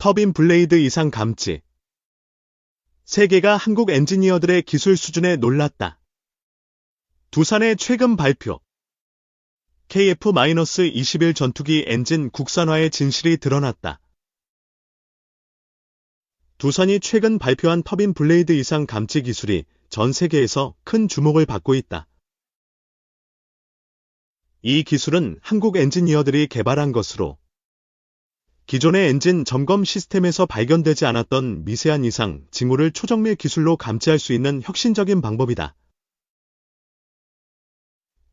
터빈 블레이드 이상 감지. 세계가 한국 엔지니어들의 기술 수준에 놀랐다. 두산의 최근 발표. KF-21 전투기 엔진 국산화의 진실이 드러났다. 두산이 최근 발표한 터빈 블레이드 이상 감지 기술이 전 세계에서 큰 주목을 받고 있다. 이 기술은 한국 엔지니어들이 개발한 것으로 기존의 엔진 점검 시스템에서 발견되지 않았던 미세한 이상 징후를 초정밀 기술로 감지할 수 있는 혁신적인 방법이다.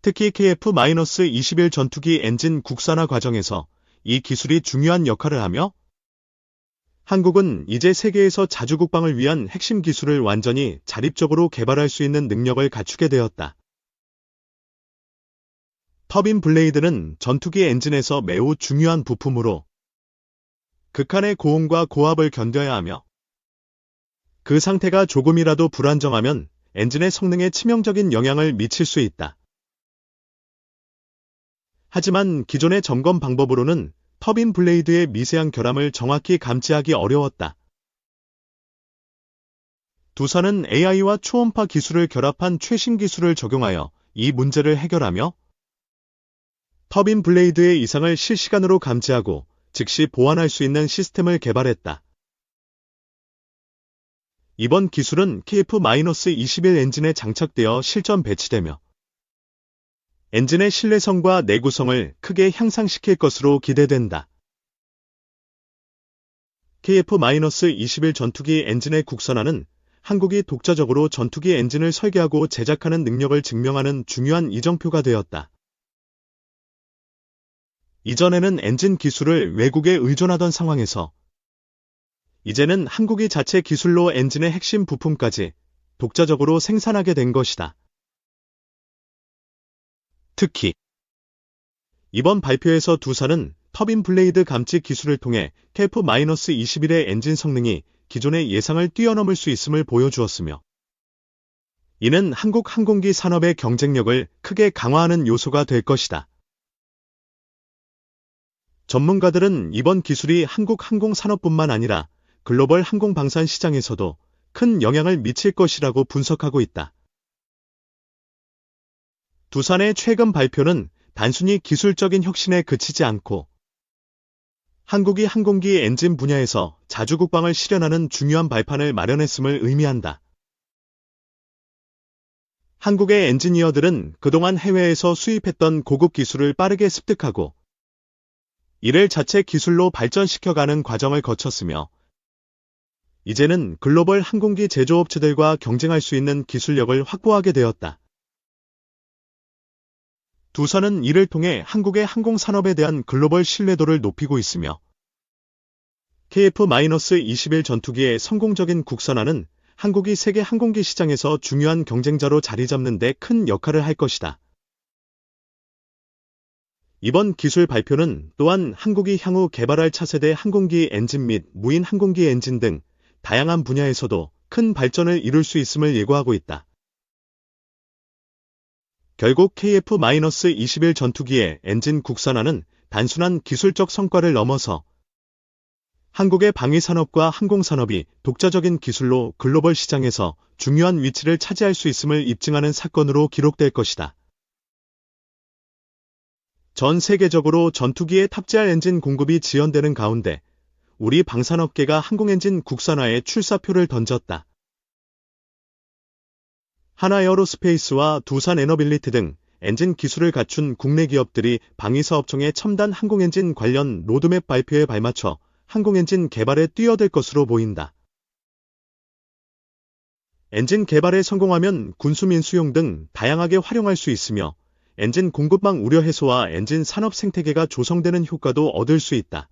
특히 KF-21 전투기 엔진 국산화 과정에서 이 기술이 중요한 역할을 하며 한국은 이제 세계에서 자주 국방을 위한 핵심 기술을 완전히 자립적으로 개발할 수 있는 능력을 갖추게 되었다. 터빈 블레이드는 전투기 엔진에서 매우 중요한 부품으로 극한의 고온과 고압을 견뎌야 하며 그 상태가 조금이라도 불안정하면 엔진의 성능에 치명적인 영향을 미칠 수 있다. 하지만 기존의 점검 방법으로는 터빈 블레이드의 미세한 결함을 정확히 감지하기 어려웠다. 두산은 AI와 초음파 기술을 결합한 최신 기술을 적용하여 이 문제를 해결하며 터빈 블레이드의 이상을 실시간으로 감지하고 즉시 보완할 수 있는 시스템을 개발했다. 이번 기술은 KF-21 엔진에 장착되어 실전 배치되며 엔진의 신뢰성과 내구성을 크게 향상시킬 것으로 기대된다. KF-21 전투기 엔진의 국산화는 한국이 독자적으로 전투기 엔진을 설계하고 제작하는 능력을 증명하는 중요한 이정표가 되었다. 이전에는 엔진 기술을 외국에 의존하던 상황에서 이제는 한국이 자체 기술로 엔진의 핵심 부품까지 독자적으로 생산하게 된 것이다. 특히 이번 발표에서 두산은 터빈 블레이드 감지 기술을 통해 KF-21의 엔진 성능이 기존의 예상을 뛰어넘을 수 있음을 보여주었으며 이는 한국 항공기 산업의 경쟁력을 크게 강화하는 요소가 될 것이다. 전문가들은 이번 기술이 한국 항공산업뿐만 아니라 글로벌 항공방산 시장에서도 큰 영향을 미칠 것이라고 분석하고 있다. 두산의 최근 발표는 단순히 기술적인 혁신에 그치지 않고 한국이 항공기 엔진 분야에서 자주 국방을 실현하는 중요한 발판을 마련했음을 의미한다. 한국의 엔지니어들은 그동안 해외에서 수입했던 고급 기술을 빠르게 습득하고 이를 자체 기술로 발전시켜가는 과정을 거쳤으며 이제는 글로벌 항공기 제조업체들과 경쟁할 수 있는 기술력을 확보하게 되었다. 두산은 이를 통해 한국의 항공산업에 대한 글로벌 신뢰도를 높이고 있으며 KF-21 전투기의 성공적인 국산화는 한국이 세계 항공기 시장에서 중요한 경쟁자로 자리 잡는 데 큰 역할을 할 것이다. 이번 기술 발표는 또한 한국이 향후 개발할 차세대 항공기 엔진 및 무인 항공기 엔진 등 다양한 분야에서도 큰 발전을 이룰 수 있음을 예고하고 있다. 결국 KF-21 전투기의 엔진 국산화는 단순한 기술적 성과를 넘어서 한국의 방위산업과 항공산업이 독자적인 기술로 글로벌 시장에서 중요한 위치를 차지할 수 있음을 입증하는 사건으로 기록될 것이다. 전 세계적으로 전투기에 탑재할 엔진 공급이 지연되는 가운데 우리 방산업계가 항공엔진 국산화에 출사표를 던졌다. 하나에어로스페이스와 두산에너빌리티 등 엔진 기술을 갖춘 국내 기업들이 방위사업청의 첨단 항공엔진 관련 로드맵 발표에 발맞춰 항공엔진 개발에 뛰어들 것으로 보인다. 엔진 개발에 성공하면 군수민 수용 등 다양하게 활용할 수 있으며 엔진 공급망 우려 해소와 엔진 산업 생태계가 조성되는 효과도 얻을 수 있다.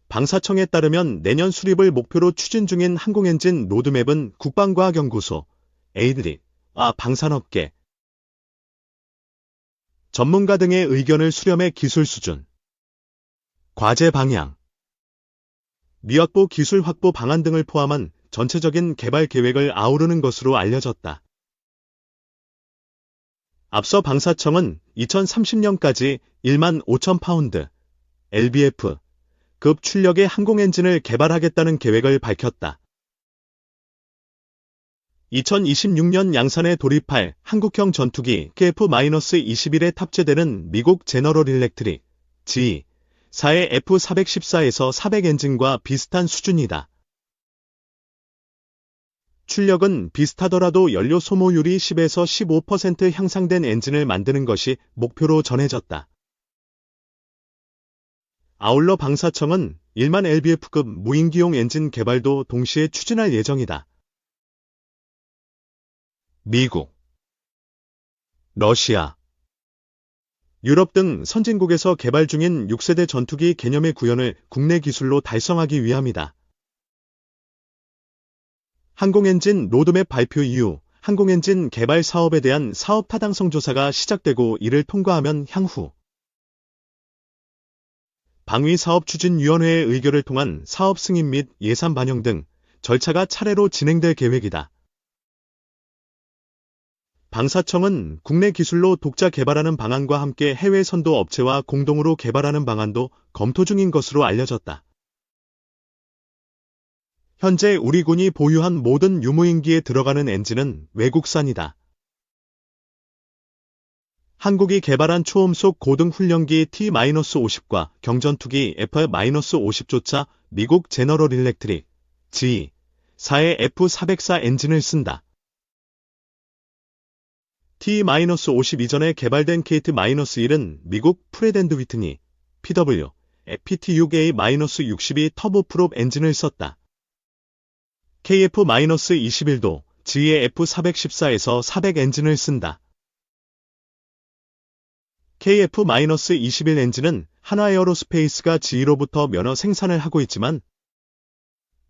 방사청에 따르면 내년 수립을 목표로 추진 중인 항공엔진 로드맵은 국방과학연구소, 에이드리와 방산업계, 전문가 등의 의견을 수렴해 기술 수준, 과제 방향, 미확보 기술 확보 방안 등을 포함한 전체적인 개발 계획을 아우르는 것으로 알려졌다. 앞서 방사청은 2030년까지 1만 5천 파운드, LBF, 급 출력의 항공 엔진을 개발하겠다는 계획을 밝혔다. 2026년 양산에 돌입할 한국형 전투기 KF-21에 탑재되는 미국 제너럴 일렉트릭 GE4의 F414에서 400 엔진과 비슷한 수준이다. 출력은 비슷하더라도 연료 소모율이 10에서 15% 향상된 엔진을 만드는 것이 목표로 전해졌다. 아울러 방사청은 1만 lbf급 무인기용 엔진 개발도 동시에 추진할 예정이다. 미국, 러시아, 유럽 등 선진국에서 개발 중인 6세대 전투기 개념의 구현을 국내 기술로 달성하기 위함이다. 항공엔진 로드맵 발표 이후 항공엔진 개발 사업에 대한 사업 타당성 조사가 시작되고 이를 통과하면 향후 방위사업추진위원회의 의결을 통한 사업 승인 및 예산 반영 등 절차가 차례로 진행될 계획이다. 방사청은 국내 기술로 독자 개발하는 방안과 함께 해외 선도 업체와 공동으로 개발하는 방안도 검토 중인 것으로 알려졌다. 현재 우리 군이 보유한 모든 유무인기에 들어가는 엔진은 외국산이다. 한국이 개발한 초음속 고등 훈련기 T-50과 경전투기 F-50조차 미국 제너럴 일렉트릭 GE4의 F404 엔진을 쓴다. T-50 이전에 개발된 KT-1은 미국 프렛 앤드 위트니 PW FPT-6A-62 터보프롭 엔진을 썼다. KF-21도 GE의 F414에서 400 엔진을 쓴다. KF-21 엔진은 한화에어로스페이스가 GE로부터 면허 생산을 하고 있지만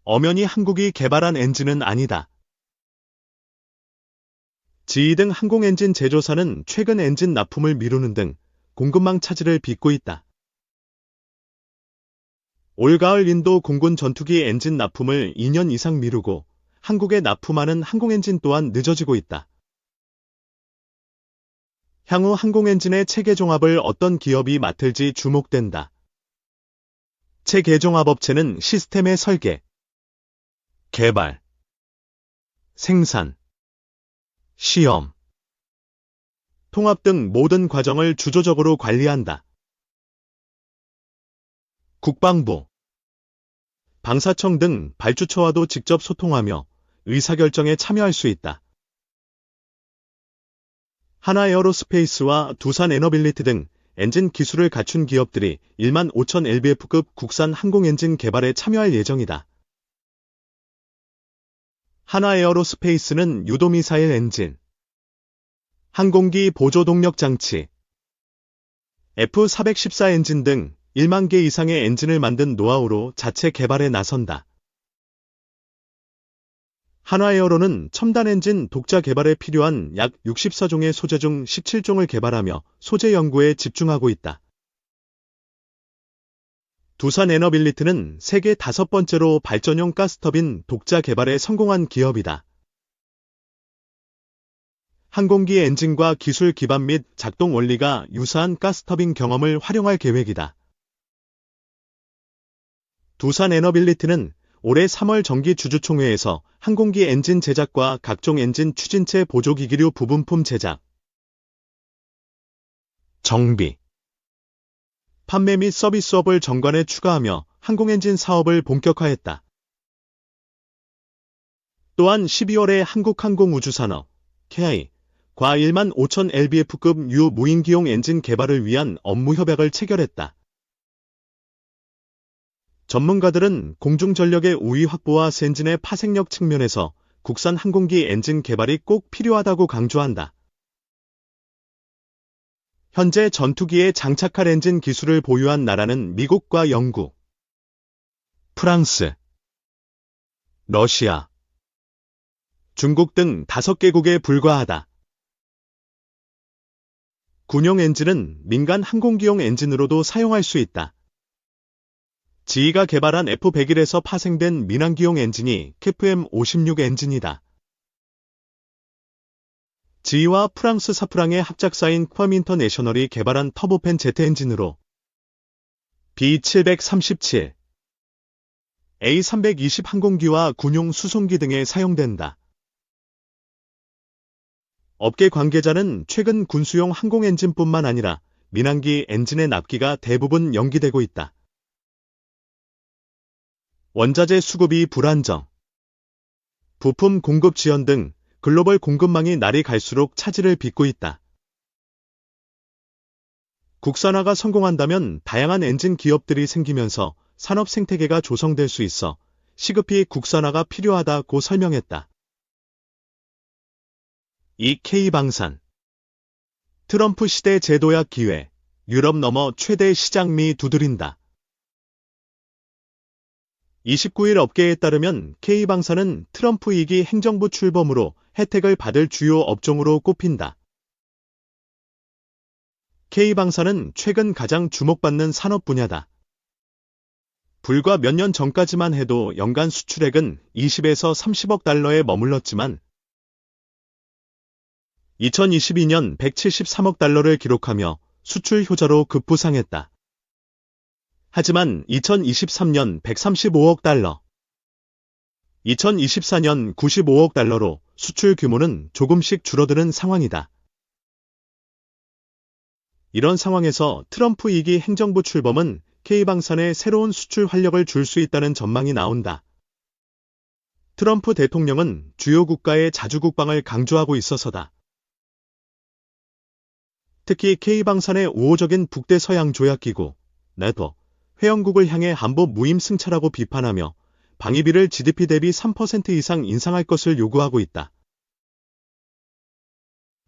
엄연히 한국이 개발한 엔진은 아니다. GE 등 항공엔진 제조사는 최근 엔진 납품을 미루는 등 공급망 차질을 빚고 있다. 올가을 인도 공군 전투기 엔진 납품을 2년 이상 미루고 한국에 납품하는 항공엔진 또한 늦어지고 있다. 향후 항공엔진의 체계 종합을 어떤 기업이 맡을지 주목된다. 체계 종합업체는 시스템의 설계, 개발, 생산, 시험, 통합 등 모든 과정을 주도적으로 관리한다. 국방부, 방사청 등 발주처와도 직접 소통하며 의사결정에 참여할 수 있다. 한화에어로스페이스와 두산에너빌리티 등 엔진 기술을 갖춘 기업들이 1만 5천 lbf급 국산 항공엔진 개발에 참여할 예정이다. 한화에어로스페이스는 유도미사일 엔진, 항공기 보조동력 장치, F414 엔진 등 1만 개 이상의 엔진을 만든 노하우로 자체 개발에 나선다. 한화에어로는 첨단 엔진 독자 개발에 필요한 약 64종의 소재 중 17종을 개발하며 소재 연구에 집중하고 있다. 두산에너빌리티는 세계 5번째로 발전용 가스터빈 독자 개발에 성공한 기업이다. 항공기 엔진과 기술 기반 및 작동 원리가 유사한 가스터빈 경험을 활용할 계획이다. 두산에너빌리티는 올해 3월 정기 주주총회에서 항공기 엔진 제작과 각종 엔진 추진체 보조기기류 부분품 제작, 정비, 판매 및 서비스업을 정관에 추가하며 항공엔진 사업을 본격화했다. 또한 12월에 한국항공우주산업, KI,과 1만 5천 lbf급 유무인기용 엔진 개발을 위한 업무협약을 체결했다. 전문가들은 공중전력의 우위 확보와 엔진의 파생력 측면에서 국산 항공기 엔진 개발이 꼭 필요하다고 강조한다. 현재 전투기에 장착할 엔진 기술을 보유한 나라는 미국과 영국, 프랑스, 러시아, 중국 등 5개국에 불과하다. 군용 엔진은 민간 항공기용 엔진으로도 사용할 수 있다. GE가 개발한 F101에서 파생된 민항기용 엔진이 KFM56 엔진이다. GE와 프랑스 사프랑의 합작사인 퀄 인터내셔널이 개발한 터보팬 제트 엔진으로 B737, A320 항공기와 군용 수송기 등에 사용된다. 업계 관계자는 최근 군수용 항공 엔진뿐만 아니라 민항기 엔진의 납기가 대부분 연기되고 있다. 원자재 수급이 불안정, 부품 공급 지연 등 글로벌 공급망이 날이 갈수록 차질을 빚고 있다. 국산화가 성공한다면 다양한 엔진 기업들이 생기면서 산업 생태계가 조성될 수 있어 시급히 국산화가 필요하다고 설명했다. 이 K방산 트럼프 시대 제도약 기회, 유럽 넘어 최대 시장미 두드린다. 29일 업계에 따르면 K방산은 트럼프 2기 행정부 출범으로 혜택을 받을 주요 업종으로 꼽힌다. K방산은 최근 가장 주목받는 산업 분야다. 불과 몇 년 전까지만 해도 연간 수출액은 20에서 30억 달러에 머물렀지만 2022년 173억 달러를 기록하며 수출 효자로 급부상했다. 하지만 2023년 135억 달러, 2024년 95억 달러로 수출 규모는 조금씩 줄어드는 상황이다. 이런 상황에서 트럼프 2기 행정부 출범은 K방산에 새로운 수출 활력을 줄 수 있다는 전망이 나온다. 트럼프 대통령은 주요 국가의 자주 국방을 강조하고 있어서다. 특히 K방산의 우호적인 북대서양 조약기구, 네토, 회원국을 향해 한보 무임 승차라고 비판하며 방위비를 GDP 대비 3% 이상 인상할 것을 요구하고 있다.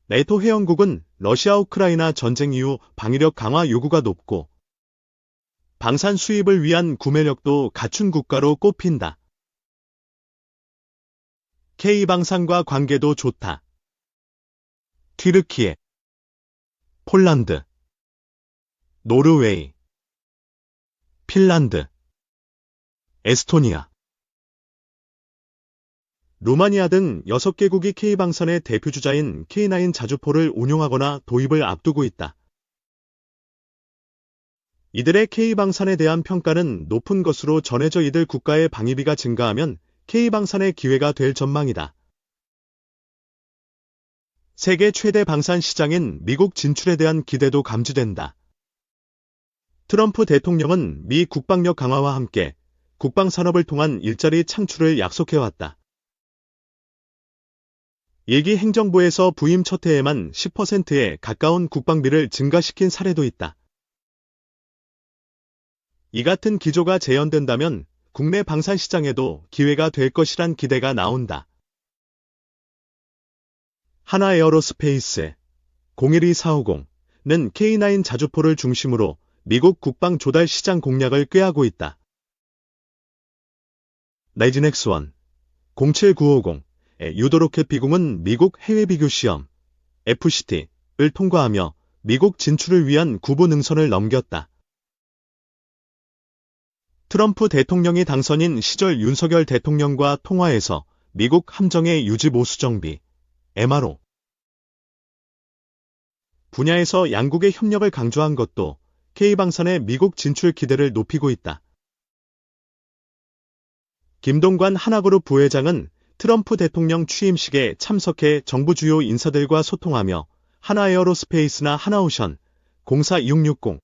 네토 회원국은 러시아 우크라이나 전쟁 이후 방위력 강화 요구가 높고 방산 수입을 위한 구매력도 갖춘 국가로 꼽힌다. K방산과 관계도 좋다. 튀르키예, 폴란드, 노르웨이, 핀란드, 에스토니아, 루마니아 등 6개국이 K방산의 대표주자인 K9 자주포를 운용하거나 도입을 앞두고 있다. 이들의 K방산에 대한 평가는 높은 것으로 전해져 이들 국가의 방위비가 증가하면 K방산의 기회가 될 전망이다. 세계 최대 방산 시장인 미국 진출에 대한 기대도 감지된다. 트럼프 대통령은 미 국방력 강화와 함께 국방산업을 통한 일자리 창출을 약속해왔다. 1기 행정부에서 부임 첫 해에만 10%에 가까운 국방비를 증가시킨 사례도 있다. 이 같은 기조가 재현된다면 국내 방산 시장에도 기회가 될 것이란 기대가 나온다. 하나에어로스페이스 012450는 K9 자주포를 중심으로 미국 국방 조달 시장 공략을 꾀하고 있다. 나이즈넥스1 07950의 유도로켓 비공은 미국 해외 비교 시험 FCT를 통과하며 미국 진출을 위한 구부 능선을 넘겼다. 트럼프 대통령이 당선인 시절 윤석열 대통령과 통화에서 미국 함정의 유지 보수 정비 MRO 분야에서 양국의 협력을 강조한 것도 K방산의 미국 진출 기대를 높이고 있다. 김동관 하나그룹 부회장은 트럼프 대통령 취임식에 참석해 정부 주요 인사들과 소통하며 하나에어로스페이스나 하나오션, 공사 2660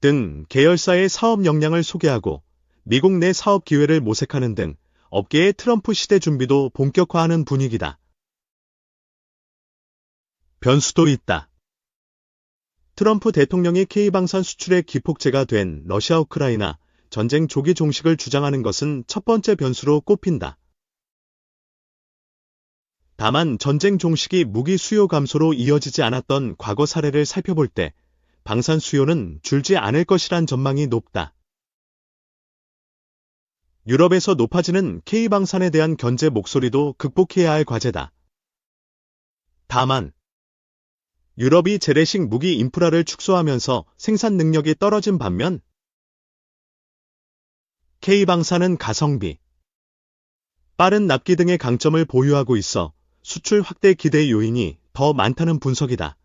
등 계열사의 사업 역량을 소개하고 미국 내 사업 기회를 모색하는 등 업계의 트럼프 시대 준비도 본격화하는 분위기다. 변수도 있다. 트럼프 대통령이 K방산 수출의 기폭제가 된 러시아 우크라이나 전쟁 조기 종식을 주장하는 것은 첫 번째 변수로 꼽힌다. 다만 전쟁 종식이 무기 수요 감소로 이어지지 않았던 과거 사례를 살펴볼 때 방산 수요는 줄지 않을 것이란 전망이 높다. 유럽에서 높아지는 K방산에 대한 견제 목소리도 극복해야 할 과제다. 다만 유럽이 재래식 무기 인프라를 축소하면서 생산 능력이 떨어진 반면 K방산은 가성비, 빠른 납기 등의 강점을 보유하고 있어 수출 확대 기대 요인이 더 많다는 분석이다.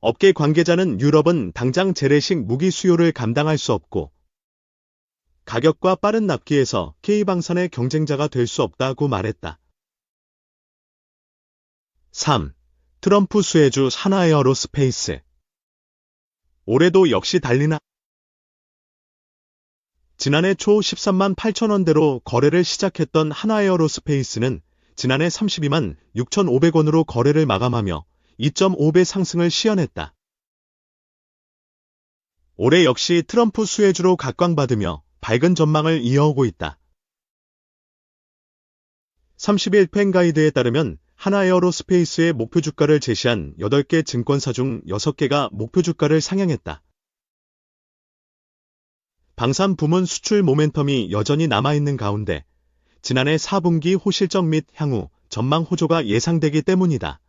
업계 관계자는 유럽은 당장 재래식 무기 수요를 감당할 수 없고 가격과 빠른 납기에서 K방산의 경쟁자가 될 수 없다고 말했다. 3. 트럼프 수혜주 하나에어로스페이스. 올해도 역시 달리나? 지난해 초 13만 8천원대로 거래를 시작했던 하나에어로스페이스는 지난해 32만 6,500원으로 거래를 마감하며 2.5배 상승을 시현했다. 올해 역시 트럼프 수혜주로 각광받으며 밝은 전망을 이어오고 있다. 30일 팬가이드에 따르면 하나에어로스페이스의 목표 주가를 제시한 8개 증권사 중 6개가 목표 주가를 상향했다. 방산 부문 수출 모멘텀이 여전히 남아있는 가운데 지난해 4분기 호실적 및 향후 전망 호조가 예상되기 때문이다.